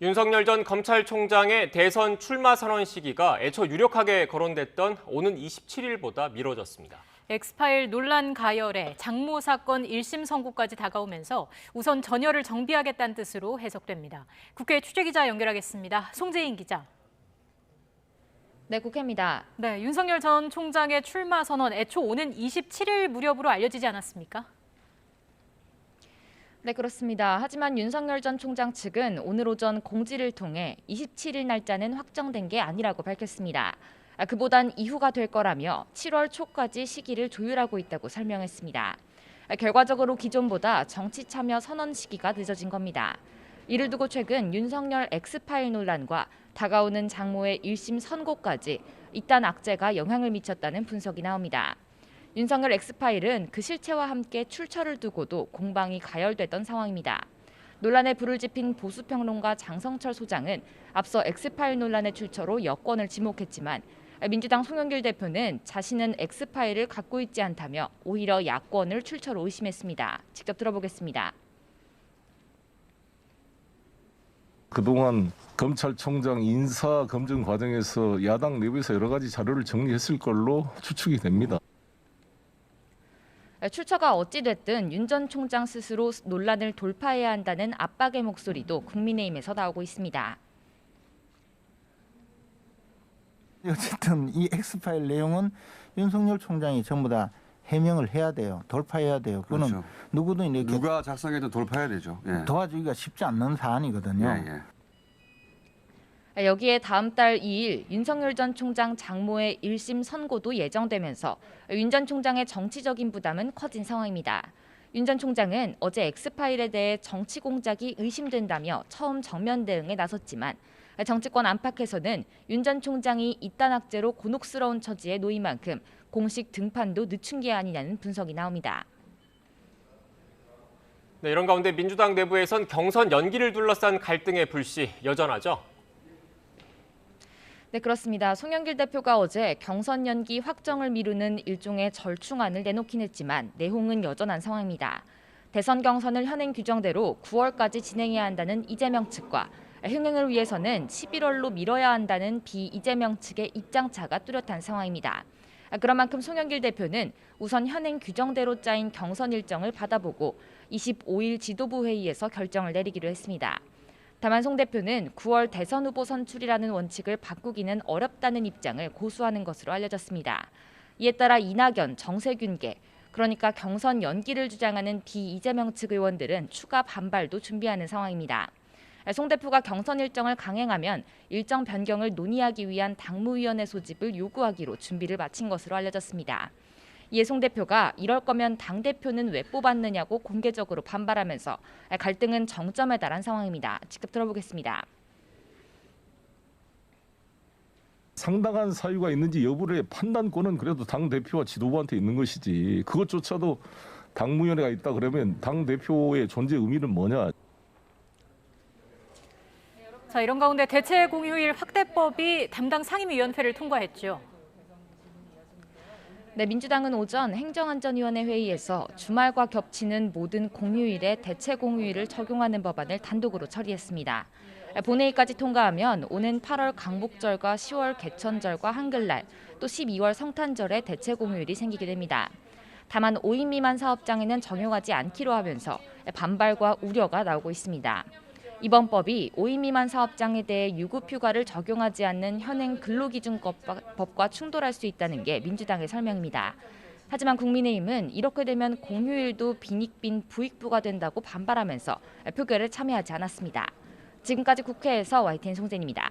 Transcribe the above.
윤석열 전 검찰총장의 대선 출마 선언 시기가 애초 유력하게 거론됐던 오는 27일보다 미뤄졌습니다. 엑스파일 논란 가열에 장모 사건 1심 선고까지 다가오면서 우선 전열을 정비하겠다는 뜻으로 해석됩니다. 국회 취재기자 연결하겠습니다. 송재인 기자. 네, 국회입니다. 네, 윤석열 전 총장의 출마 선언 애초 오는 27일 무렵으로 알려지지 않았습니까? 네, 그렇습니다. 하지만 윤석열 전 총장 측은 오늘 오전 공지를 통해 27일 날짜는 확정된 게 아니라고 밝혔습니다. 그보단 이후가 될 거라며 7월 초까지 시기를 조율하고 있다고 설명했습니다. 결과적으로 기존보다 정치 참여 선언 시기가 늦어진 겁니다. 이를 두고 최근 윤석열 엑스파일 논란과 다가오는 장모의 1심 선고까지 이딴 악재가 영향을 미쳤다는 분석이 나옵니다. 윤석열 엑스파일은 그 실체와 함께 출처를 두고도 공방이 가열됐던 상황입니다. 논란에 불을 지핀 보수평론가 장성철 소장은 앞서 엑스파일 논란의 출처로 여권을 지목했지만 민주당 송영길 대표는 자신은 엑스파일을 갖고 있지 않다며 오히려 야권을 출처로 의심했습니다. 직접 들어보겠습니다. 그동안 검찰총장 인사 검증 과정에서 야당 내부에서 여러 가지 자료를 정리했을 걸로 추측이 됩니다. 출처가 어찌됐든 윤 전 총장 스스로 논란을 돌파해야 한다는 압박의 목소리도 국민의힘에서 나오고 있습니다. 어쨌든 이 엑스파일 내용은 윤석열 총장이 전부 다 해명을 해야 돼요. 돌파해야 돼요. 그거는 그렇죠. 누구든 이렇게 누가 작성해도 돌파해야 되죠. 예. 도와주기가 쉽지 않는 사안이거든요. 예. 여기에 다음 달 2일 윤석열 전 총장 장모의 1심 선고도 예정되면서 윤 전 총장의 정치적인 부담은 커진 상황입니다. 윤 전 총장은 어제 엑스파일에 대해 정치 공작이 의심된다며 처음 정면 대응에 나섰지만 정치권 안팎에서는 윤 전 총장이 이딴 악재로 곤혹스러운 처지에 놓인 만큼 공식 등판도 늦춘 게 아니냐는 분석이 나옵니다. 네, 이런 가운데 민주당 내부에선 경선 연기를 둘러싼 갈등의 불씨 여전하죠. 네, 그렇습니다. 송영길 대표가 어제 경선 연기 확정을 미루는 일종의 절충안을 내놓긴 했지만 내용은 여전한 상황입니다. 대선 경선을 현행 규정대로 9월까지 진행해야 한다는 이재명 측과 흥행을 위해서는 11월로 미뤄야 한다는 비이재명 측의 입장차가 뚜렷한 상황입니다. 그런 만큼 송영길 대표는 우선 현행 규정대로 짜인 경선 일정을 받아보고 25일 지도부 회의에서 결정을 내리기로 했습니다. 다만 송 대표는 9월 대선 후보 선출이라는 원칙을 바꾸기는 어렵다는 입장을 고수하는 것으로 알려졌습니다. 이에 따라 이낙연, 정세균계, 그러니까 경선 연기를 주장하는 비이재명 측 의원들은 추가 반발도 준비하는 상황입니다. 송 대표가 경선 일정을 강행하면 일정 변경을 논의하기 위한 당무위원회 소집을 요구하기로 준비를 마친 것으로 알려졌습니다. 이에 송 대표가 이럴 거면 당대표는 왜 뽑았느냐고 공개적으로 반발하면서 갈등은 정점에 달한 상황입니다. 직접 들어보겠습니다. 상당한 사유가 있는지 여부의 판단권은 그래도 당대표와 지도부한테 있는 것이지 그것조차도 당무위원회가 있다 그러면 당대표의 존재 의미는 뭐냐. 자, 이런 가운데 대체 공휴일 확대법이 담당 상임위원회를 통과했죠. 네, 민주당은 오전 행정안전위원회 회의에서 주말과 겹치는 모든 공휴일에 대체 공휴일을 적용하는 법안을 단독으로 처리했습니다. 본회의까지 통과하면 오는 8월 강복절과 10월 개천절과 한글날, 또 12월 성탄절에 대체 공휴일이 생기게 됩니다. 다만 5인 미만 사업장에는 적용하지 않기로 하면서 반발과 우려가 나오고 있습니다. 이번 법이 5인 미만 사업장에 대해 유급휴가를 적용하지 않는 현행 근로기준법과 충돌할 수 있다는 게 민주당의 설명입니다. 하지만 국민의힘은 이렇게 되면 공휴일도 빈익빈 부익부가 된다고 반발하면서 표결에 참여하지 않았습니다. 지금까지 국회에서 YTN 송재인입니다.